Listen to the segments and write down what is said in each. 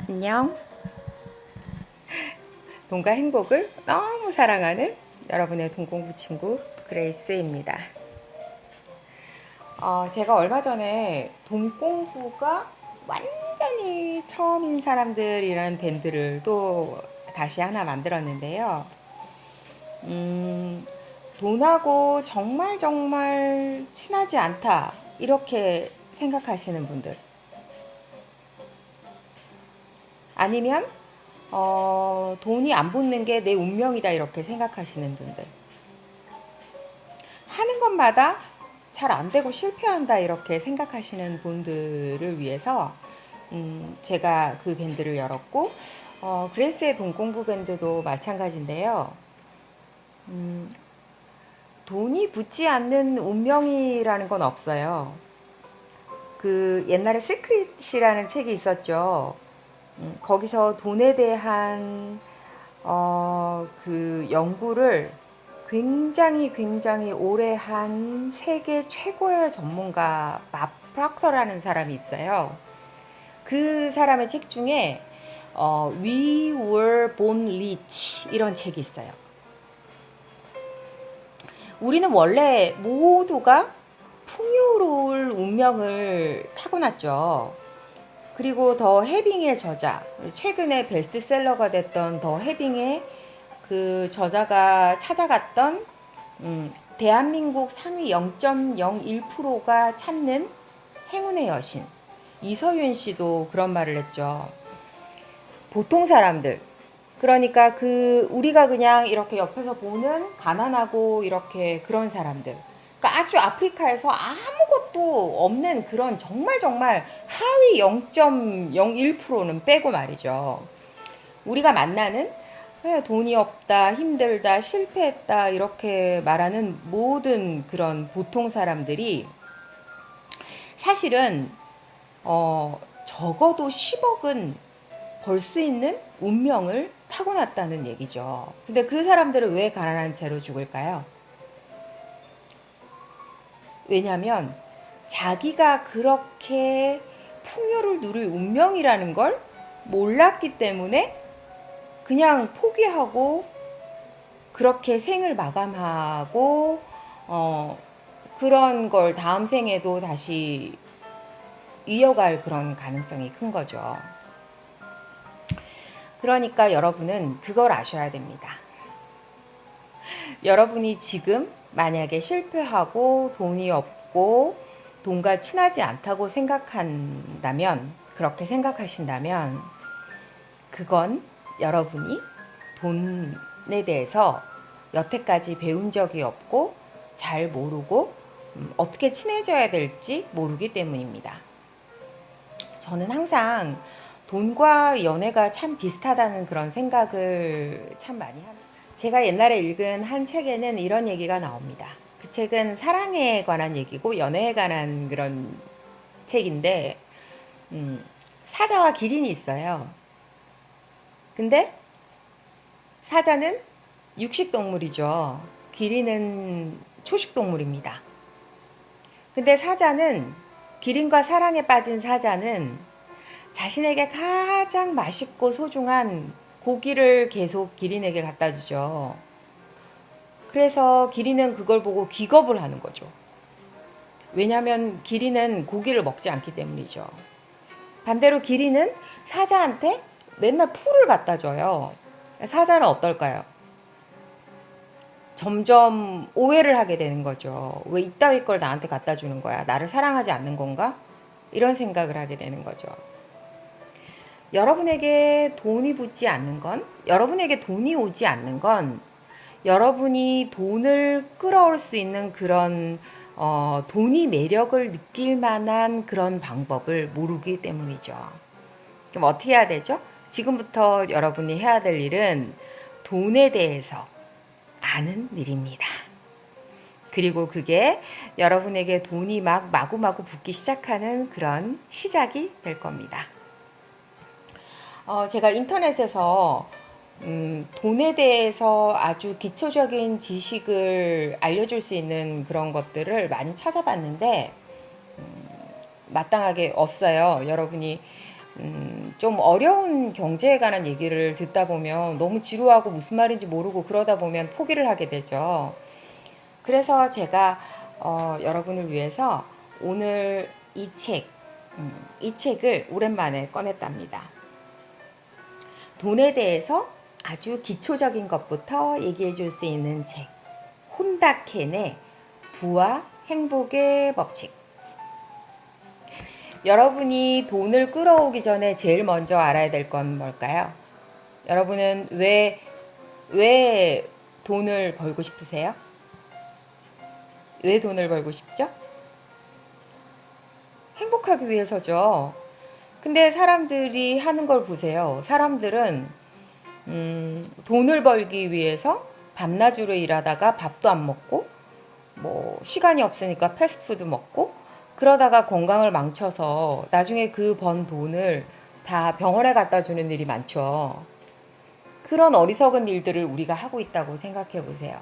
안녕. 돈과 행복을 너무 사랑하는 여러분의 돈공부 친구 그레이스입니다. 제가 얼마 전에 돈공부가 완전히 처음인 사람들이라는 밴드를 또 다시 하나 만들었는데요. 돈하고 정말 정말 친하지 않다 이렇게 생각하시는 분들, 아니면 돈이 안 붙는 게 내 운명이다 이렇게 생각하시는 분들, 하는 것마다 잘 안 되고 실패한다 이렇게 생각하시는 분들을 위해서 제가 그 밴드를 열었고, 그레스의 돈 공부 밴드도 마찬가지인데요. 돈이 붙지 않는 운명이라는 건 없어요. 그 옛날에 시크릿이라는 책이 있었죠. 거기서 돈에 대한 그 연구를 굉장히 오래 한 세계 최고의 전문가 밥 프락터라는 사람이 있어요. 그 사람의 책 중에 We Were Born Rich 이런 책이 있어요. 우리는 원래 모두가 풍요로울 운명을 타고났죠. 그리고 더 해빙의 저자, 최근에 베스트셀러가 됐던 더 해빙의 그 저자가 찾아갔던 대한민국 상위 0.01%가 찾는 행운의 여신 이서윤 씨도 그런 말을 했죠. 보통 사람들, 그러니까 그 우리가 그냥 이렇게 옆에서 보는 가난하고 이렇게 그런 사람들, 그러니까 아주 아프리카에서 아무것도 없는 그런 정말 하위 0.01%는 빼고 말이죠. 우리가 만나는 돈이 없다, 힘들다, 실패했다 이렇게 말하는 모든 그런 보통 사람들이 사실은 적어도 10억은 벌 수 있는 운명을 타고났다는 얘기죠. 근데 그 사람들은 왜 가난한 채로 죽을까요? 왜냐하면 자기가 그렇게 풍요를 누릴 운명이라는 걸 몰랐기 때문에 그냥 포기하고 그렇게 생을 마감하고 그런 걸 다음 생에도 다시 이어갈 그런 가능성이 큰 거죠. 그러니까 여러분은 그걸 아셔야 됩니다. 여러분이 지금 만약에 실패하고 돈이 없고 돈과 친하지 않다고 생각한다면, 그렇게 생각하신다면 그건 여러분이 돈에 대해서 여태까지 배운 적이 없고 잘 모르고 어떻게 친해져야 될지 모르기 때문입니다. 저는 항상 돈과 연애가 참 비슷하다는 그런 생각을 참 많이 합니다. 제가 옛날에 읽은 한 책에는 이런 얘기가 나옵니다. 그 책은 사랑에 관한 얘기고 연애에 관한 그런 책인데, 사자와 기린이 있어요. 근데 사자는 육식동물이죠. 기린은 초식동물입니다. 근데 사자는, 기린과 사랑에 빠진 사자는 자신에게 가장 맛있고 소중한 고기를 계속 기린에게 갖다 주죠. 그래서 기린은 그걸 보고 기겁을 하는 거죠. 왜냐하면 기린은 고기를 먹지 않기 때문이죠. 반대로 기린은 사자한테 맨날 풀을 갖다 줘요. 사자는 어떨까요? 점점 오해를 하게 되는 거죠. 왜 이따위 걸 나한테 갖다 주는 거야? 나를 사랑하지 않는 건가? 이런 생각을 하게 되는 거죠. 여러분에게 돈이 붙지 않는 건, 여러분에게 돈이 오지 않는 건 여러분이 돈을 끌어올 수 있는 그런 돈이 매력을 느낄 만한 그런 방법을 모르기 때문이죠. 그럼 어떻게 해야 되죠? 지금부터 여러분이 해야 될 일은 돈에 대해서 아는 일입니다. 그리고 그게 여러분에게 돈이 막 마구마구 붙기 시작하는 그런 시작이 될 겁니다. 제가 인터넷에서 돈에 대해서 아주 기초적인 지식을 알려줄 수 있는 그런 것들을 많이 찾아봤는데 마땅하게 없어요. 여러분이 좀 어려운 경제에 관한 얘기를 듣다 보면 너무 지루하고 무슨 말인지 모르고 그러다 보면 포기를 하게 되죠. 그래서 제가 여러분을 위해서 오늘 이 책을 오랜만에 꺼냈답니다. 돈에 대해서 아주 기초적인 것부터 얘기해 줄 수 있는 책. 혼다 켄의 부와 행복의 법칙. 여러분이 돈을 끌어오기 전에 제일 먼저 알아야 될 건 뭘까요? 여러분은 왜 돈을 벌고 싶으세요? 왜 돈을 벌고 싶죠? 행복하기 위해서죠. 근데 사람들이 하는 걸 보세요. 사람들은 돈을 벌기 위해서 밤낮으로 일하다가 밥도 안 먹고 뭐 시간이 없으니까 패스트푸드 먹고 그러다가 건강을 망쳐서 나중에 그 번 돈을 다 병원에 갖다 주는 일이 많죠. 그런 어리석은 일들을 우리가 하고 있다고 생각해 보세요.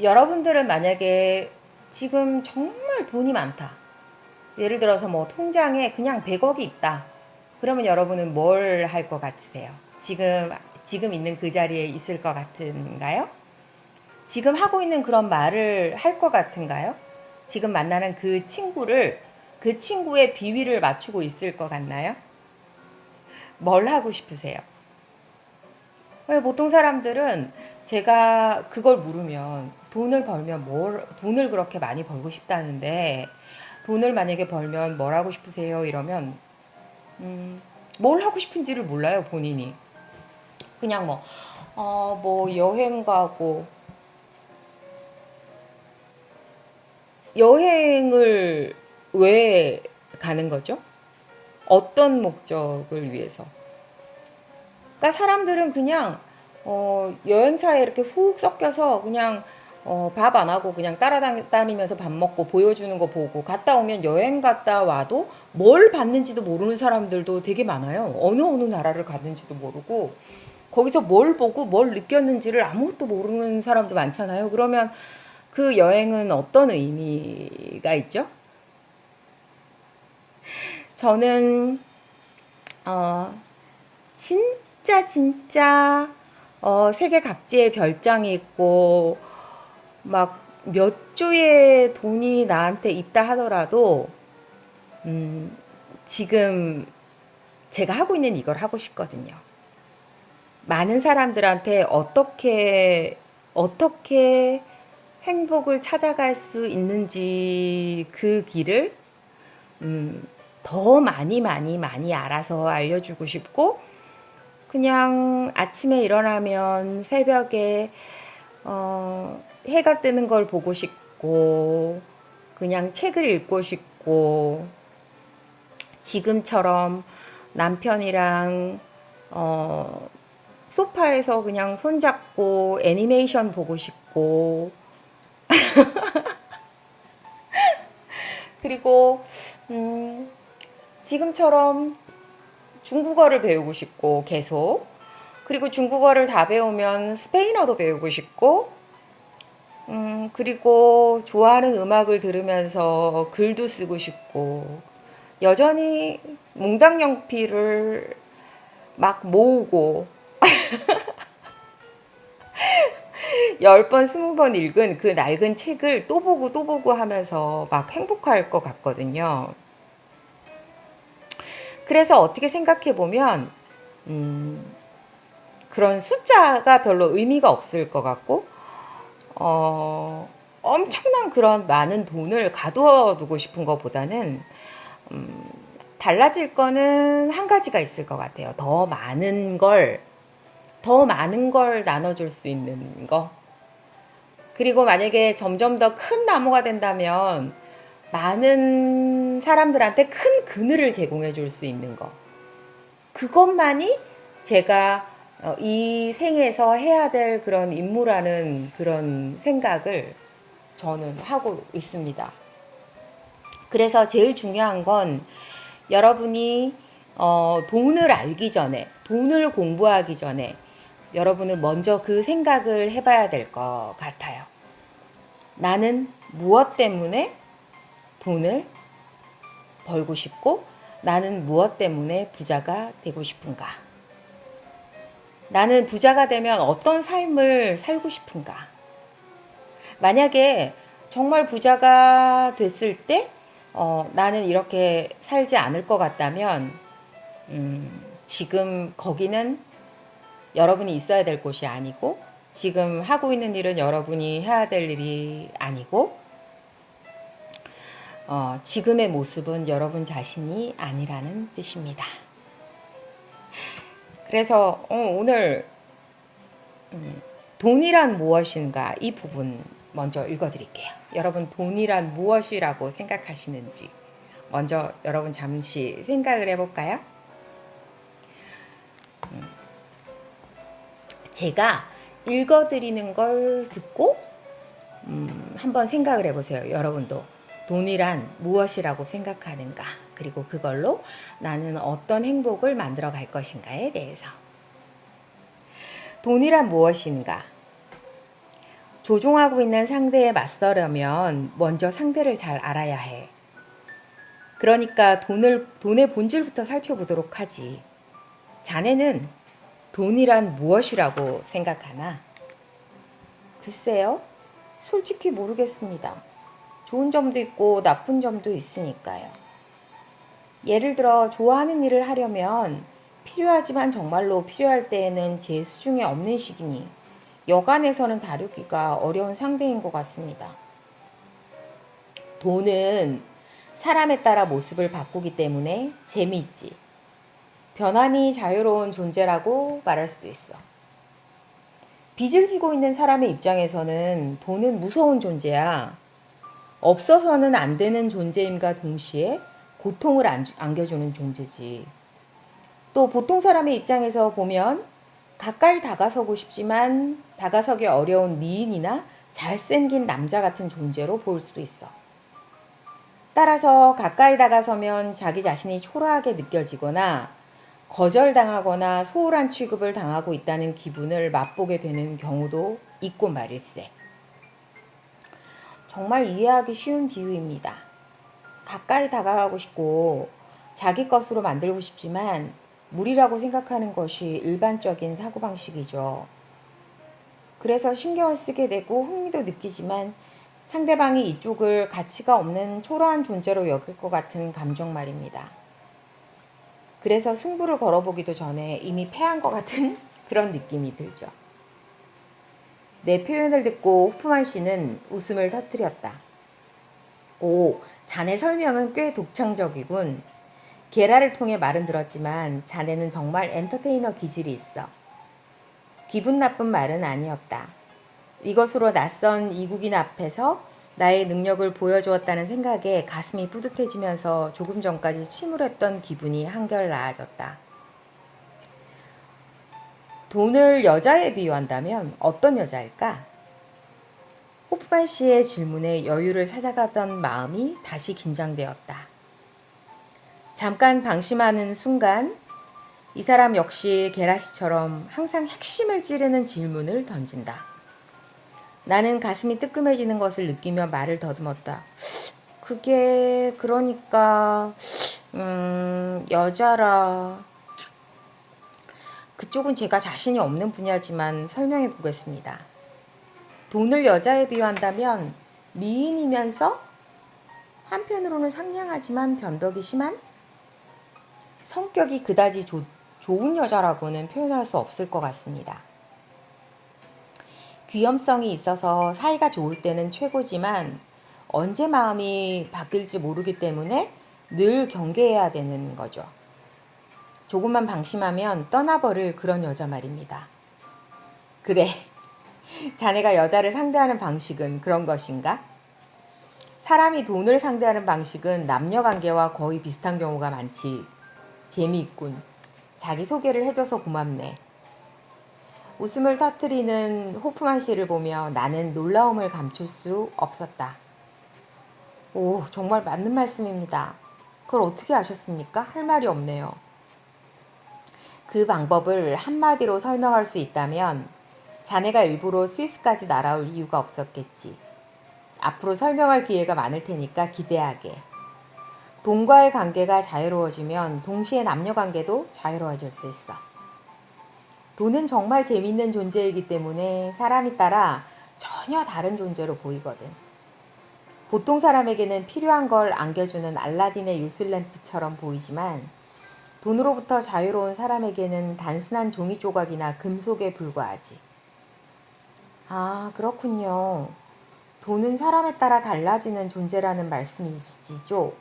여러분들은 만약에 지금 정말 돈이 많다. 예를 들어서 뭐 통장에 그냥 100억이 있다. 그러면 여러분은 뭘 할 것 같으세요? 지금 있는 그 자리에 있을 것 같은가요? 지금 하고 있는 그런 말을 할 것 같은가요? 지금 만나는 그 친구의 비위를 맞추고 있을 것 같나요? 뭘 하고 싶으세요? 보통 사람들은 제가 그걸 물으면 돈을 그렇게 많이 벌고 싶다는데 돈을 만약에 벌면 뭘 하고 싶으세요? 이러면 뭘 하고 싶은지를 몰라요, 본인이. 그냥 뭐 여행 가고 여행을 왜 가는 거죠? 어떤 목적을 위해서? 그러니까 사람들은 그냥 여행사에 이렇게 훅 섞여서 그냥 밥 안 하고 그냥 따라다니면서 밥 먹고 보여주는 거 보고 갔다 오면 여행 갔다 와도 뭘 봤는지도 모르는 사람들도 되게 많아요. 어느 나라를 갔는지도 모르고 거기서 뭘 보고 뭘 느꼈는지를 아무것도 모르는 사람도 많잖아요. 그러면 그 여행은 어떤 의미가 있죠? 저는 어, 진짜 세계 각지에 별장이 있고 막 몇 조의 돈이 나한테 있다 하더라도 지금 제가 하고 있는 이걸 하고 싶거든요. 많은 사람들한테 어떻게 행복을 찾아갈 수 있는지 그 길을 더 많이 알아서 알려주고 싶고 그냥 아침에 일어나면 새벽에 해가 뜨는 걸 보고 싶고 그냥 책을 읽고 싶고 지금처럼 남편이랑 소파에서 그냥 손잡고 애니메이션 보고 싶고 그리고 지금처럼 중국어를 배우고 싶고 계속 그리고 중국어를 다 배우면 스페인어도 배우고 싶고 그리고 좋아하는 음악을 들으면서 글도 쓰고 싶고 여전히 몽당연필을 막 모으고 10번, 20번 읽은 그 낡은 책을 또 보고 하면서 막 행복할 것 같거든요. 그래서 어떻게 생각해 보면 그런 숫자가 별로 의미가 없을 것 같고 엄청난 그런 많은 돈을 가둬 두고 싶은 것보다는 달라질 거는 한 가지가 있을 것 같아요. 더 많은 걸 나눠줄 수 있는 거. 그리고 만약에 점점 더 큰 나무가 된다면 많은 사람들한테 큰 그늘을 제공해 줄 수 있는 거. 그것만이 제가 이 생에서 해야 될 그런 임무라는 그런 생각을 저는 하고 있습니다. 그래서 제일 중요한 건 여러분이 돈을 알기 전에, 돈을 공부하기 전에 여러분은 먼저 그 생각을 해봐야 될 것 같아요. 나는 무엇 때문에 돈을 벌고 싶고 나는 무엇 때문에 부자가 되고 싶은가? 나는 부자가 되면 어떤 삶을 살고 싶은가? 만약에 정말 부자가 됐을 때 나는 이렇게 살지 않을 것 같다면 지금 거기는 여러분이 있어야 될 곳이 아니고 지금 하고 있는 일은 여러분이 해야 될 일이 아니고 지금의 모습은 여러분 자신이 아니라는 뜻입니다. 그래서 오늘 돈이란 무엇인가 이 부분 먼저 읽어드릴게요. 여러분 돈이란 무엇이라고 생각하시는지 먼저 여러분 잠시 생각을 해볼까요? 제가 읽어드리는 걸 듣고 한번 생각을 해보세요. 여러분도 돈이란 무엇이라고 생각하는가? 그리고 그걸로 나는 어떤 행복을 만들어 갈 것인가에 대해서. 돈이란 무엇인가? 조종하고 있는 상대에 맞서려면 먼저 상대를 잘 알아야 해. 그러니까 돈의 본질부터 살펴보도록 하지. 자네는 돈이란 무엇이라고 생각하나? 글쎄요, 솔직히 모르겠습니다. 좋은 점도 있고 나쁜 점도 있으니까요. 예를 들어 좋아하는 일을 하려면 필요하지만 정말로 필요할 때에는 제 수중에 없는 시기니 여간에서는 다루기가 어려운 상대인 것 같습니다. 돈은 사람에 따라 모습을 바꾸기 때문에 재미있지. 변환이 자유로운 존재라고 말할 수도 있어. 빚을 지고 있는 사람의 입장에서는 돈은 무서운 존재야. 없어서는 안 되는 존재임과 동시에 고통을 안겨주는 존재지. 또 보통 사람의 입장에서 보면 가까이 다가서고 싶지만 다가서기 어려운 미인이나 잘생긴 남자 같은 존재로 보일 수도 있어. 따라서 가까이 다가서면 자기 자신이 초라하게 느껴지거나 거절당하거나 소홀한 취급을 당하고 있다는 기분을 맛보게 되는 경우도 있고 말일세. 정말 이해하기 쉬운 비유입니다. 가까이 다가가고 싶고 자기 것으로 만들고 싶지만 무리라고 생각하는 것이 일반적인 사고방식이죠. 그래서 신경을 쓰게 되고 흥미도 느끼지만 상대방이 이쪽을 가치가 없는 초라한 존재로 여길 것 같은 감정 말입니다. 그래서 승부를 걸어보기도 전에 이미 패한 것 같은 그런 느낌이 들죠. 내 표현을 듣고 호프만 씨는 웃음을 터뜨렸다. 오, 자네 설명은 꽤 독창적이군. 게라를 통해 말은 들었지만 자네는 정말 엔터테이너 기질이 있어. 기분 나쁜 말은 아니었다. 이것으로 낯선 이국인 앞에서 나의 능력을 보여주었다는 생각에 가슴이 뿌듯해지면서 조금 전까지 침울했던 기분이 한결 나아졌다. 돈을 여자에 비유한다면 어떤 여자일까? 호프만 씨의 질문에 여유를 찾아가던 마음이 다시 긴장되었다. 잠깐 방심하는 순간 이 사람 역시 게라 씨처럼 항상 핵심을 찌르는 질문을 던진다. 나는 가슴이 뜨끔해지는 것을 느끼며 말을 더듬었다. 그게 그러니까 여자라. 그쪽은 제가 자신이 없는 분야지만 설명해 보겠습니다. 돈을 여자에 비유한다면 미인이면서 한편으로는 상냥하지만 변덕이 심한 성격이 그다지 좋은 여자라고는 표현할 수 없을 것 같습니다. 귀염성이 있어서 사이가 좋을 때는 최고지만 언제 마음이 바뀔지 모르기 때문에 늘 경계해야 되는 거죠. 조금만 방심하면 떠나버릴 그런 여자 말입니다. 그래, 자네가 여자를 상대하는 방식은 그런 것인가? 사람이 돈을 상대하는 방식은 남녀관계와 거의 비슷한 경우가 많지. 재미있군. 자기소개를 해줘서 고맙네. 웃음을 터뜨리는 호프만 씨를 보며 나는 놀라움을 감출 수 없었다. 오, 정말 맞는 말씀입니다. 그걸 어떻게 아셨습니까? 할 말이 없네요. 그 방법을 한마디로 설명할 수 있다면 자네가 일부러 스위스까지 날아올 이유가 없었겠지. 앞으로 설명할 기회가 많을 테니까 기대하게. 돈과의 관계가 자유로워지면 동시에 남녀 관계도 자유로워질 수 있어. 돈은 정말 재밌는 존재이기 때문에 사람에 따라 전혀 다른 존재로 보이거든. 보통 사람에게는 필요한 걸 안겨주는 알라딘의 요술램프처럼 보이지만 돈으로부터 자유로운 사람에게는 단순한 종이 조각이나 금속에 불과하지. 아, 그렇군요. 돈은 사람에 따라 달라지는 존재라는 말씀이시죠?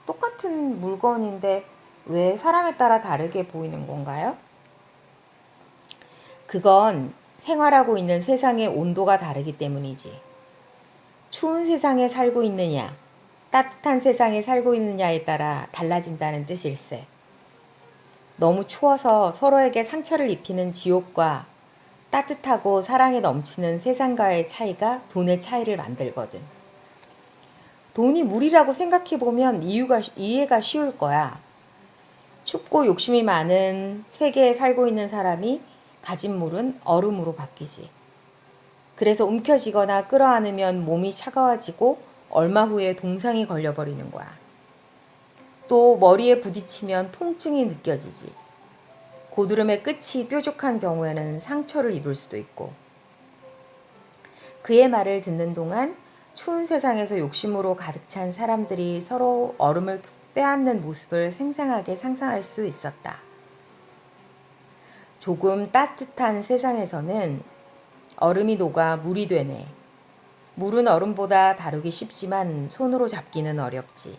똑같은 물건인데 왜 사람에 따라 다르게 보이는 건가요? 그건 생활하고 있는 세상의 온도가 다르기 때문이지. 추운 세상에 살고 있느냐, 따뜻한 세상에 살고 있느냐에 따라 달라진다는 뜻일세. 너무 추워서 서로에게 상처를 입히는 지옥과 따뜻하고 사랑에 넘치는 세상과의 차이가 돈의 차이를 만들거든. 돈이 물이라고 생각해보면 이해가 쉬울 거야. 춥고 욕심이 많은 세계에 살고 있는 사람이 가진 물은 얼음으로 바뀌지. 그래서 움켜쥐거나 끌어안으면 몸이 차가워지고 얼마 후에 동상이 걸려버리는 거야. 또 머리에 부딪히면 통증이 느껴지지. 고드름의 끝이 뾰족한 경우에는 상처를 입을 수도 있고. 그의 말을 듣는 동안 추운 세상에서 욕심으로 가득 찬 사람들이 서로 얼음을 빼앗는 모습을 생생하게 상상할 수 있었다. 조금 따뜻한 세상에서는 얼음이 녹아 물이 되네. 물은 얼음보다 다루기 쉽지만 손으로 잡기는 어렵지.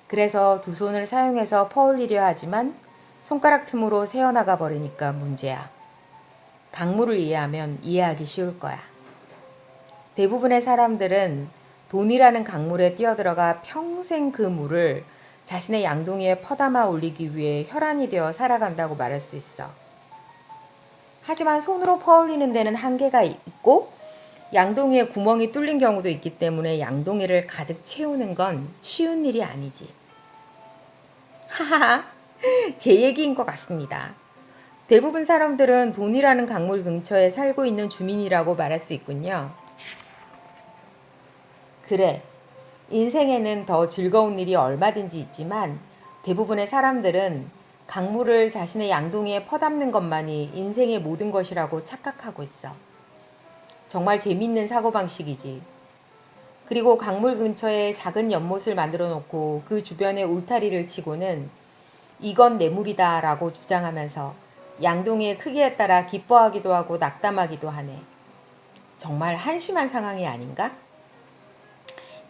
그래서 두 손을 사용해서 퍼올리려 하지만 손가락 틈으로 새어나가 버리니까 문제야. 강물을 이해하면 이해하기 쉬울 거야. 대부분의 사람들은 돈이라는 강물에 뛰어들어가 평생 그 물을 자신의 양동이에 퍼담아 올리기 위해 혈안이 되어 살아간다고 말할 수 있어. 하지만 손으로 퍼올리는 데는 한계가 있고 양동이에 구멍이 뚫린 경우도 있기 때문에 양동이를 가득 채우는 건 쉬운 일이 아니지. 하하하, 제 얘기인 것 같습니다. 대부분 사람들은 돈이라는 강물 근처에 살고 있는 주민이라고 말할 수 있군요. 그래, 인생에는 더 즐거운 일이 얼마든지 있지만 대부분의 사람들은 강물을 자신의 양동이에 퍼담는 것만이 인생의 모든 것이라고 착각하고 있어. 정말 재밌는 사고방식이지. 그리고 강물 근처에 작은 연못을 만들어 놓고 그 주변에 울타리를 치고는 이건 내 물이다 라고 주장하면서 양동이의 크기에 따라 기뻐하기도 하고 낙담하기도 하네. 정말 한심한 상황이 아닌가?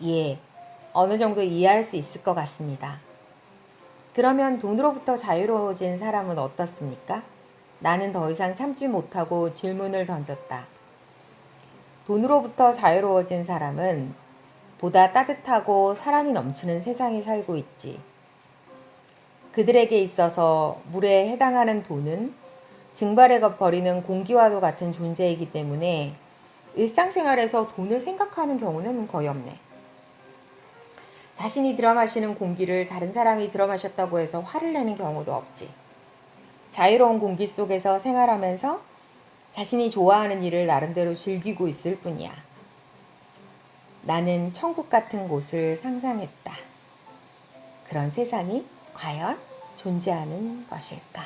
예, 어느 정도 이해할 수 있을 것 같습니다. 그러면 돈으로부터 자유로워진 사람은 어떻습니까? 나는 더 이상 참지 못하고 질문을 던졌다. 돈으로부터 자유로워진 사람은 보다 따뜻하고 사랑이 넘치는 세상에 살고 있지. 그들에게 있어서 물에 해당하는 돈은 증발해 버리는 공기와도 같은 존재이기 때문에 일상생활에서 돈을 생각하는 경우는 거의 없네. 자신이 들어마시는 공기를 다른 사람이 들어마셨다고 해서 화를 내는 경우도 없지. 자유로운 공기 속에서 생활하면서 자신이 좋아하는 일을 나름대로 즐기고 있을 뿐이야. 나는 천국 같은 곳을 상상했다. 그런 세상이 과연 존재하는 것일까?